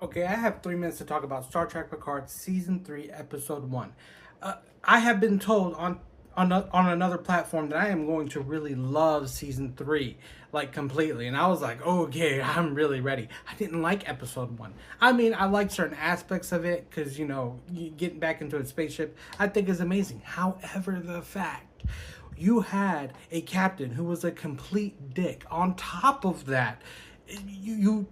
Okay, I have 3 minutes to talk about Star Trek Picard Season 3, Episode 1. I have been told on another platform that I am going to really love Season 3, like completely. And I was like, okay, I'm really ready. I didn't like Episode 1. I mean, I like certain aspects of it because, getting back into a spaceship, I think is amazing. However, the fact you had a captain who was a complete dick. On top of that, you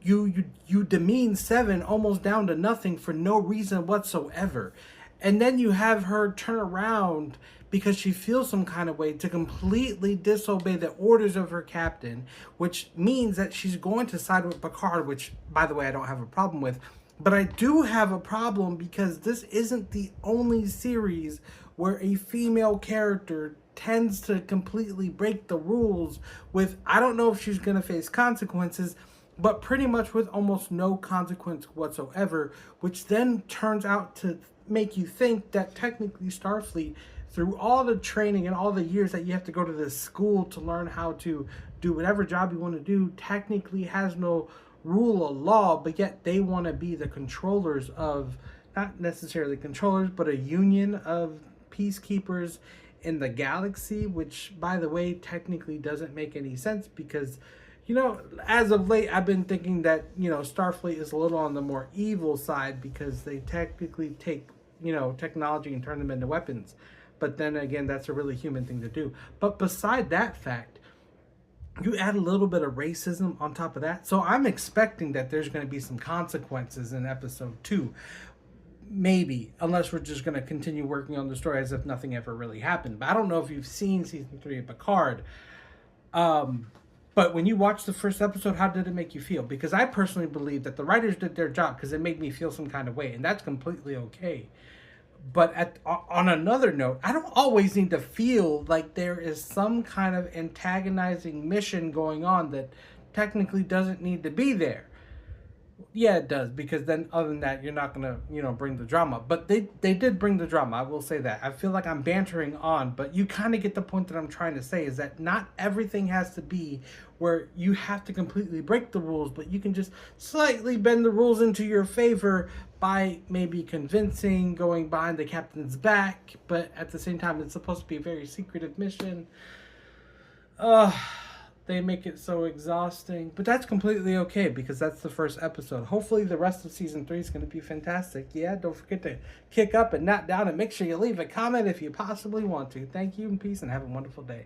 demean Seven almost down to nothing for no reason whatsoever, and then you have her turn around because she feels some kind of way to completely disobey the orders of her captain, which means that she's going to side with Picard, which, by the way, I don't have a problem with. But I do have a problem because this isn't the only series where a female character tends to completely break the rules with, I don't know if she's going to face consequences, but pretty much with almost no consequence whatsoever, which then turns out to make you think that technically Starfleet, through all the training and all the years that you have to go to this school to learn how to do whatever job you want to do, technically has no rule of law, but yet they want to be the controllers of, not necessarily controllers, but a union of peacekeepers in the galaxy, which, by the way, technically doesn't make any sense because, as of late, I've been thinking that, Starfleet is a little on the more evil side because they technically take, technology and turn them into weapons. But then again, that's a really human thing to do. But beside that fact, you add a little bit of racism on top of that. So I'm expecting that there's going to be some consequences in episode 2. Maybe, unless we're just going to continue working on the story as if nothing ever really happened. But I don't know if you've seen season 3 of Picard. But when you watched the first episode, how did it make you feel? Because I personally believe that the writers did their job because it made me feel some kind of way, and that's completely okay. But on another note, I don't always need to feel like there is some kind of antagonizing mission going on that technically doesn't need to be there. Yeah, it does, because then other than that, you're not gonna, bring the drama. But they did bring the drama. I will say that. I feel like I'm bantering on, but you kind of get the point that I'm trying to say is that not everything has to be where you have to completely break the rules, but you can just slightly bend the rules into your favor by maybe convincing, going behind the captain's back. But at the same time, it's supposed to be a very secretive mission. Uh they make it so exhausting. But that's completely okay because that's the first episode. Hopefully the rest of season 3 is going to be fantastic. Yeah, don't forget to kick up and not down, and make sure you leave a comment if you possibly want to. Thank you and peace, and have a wonderful day.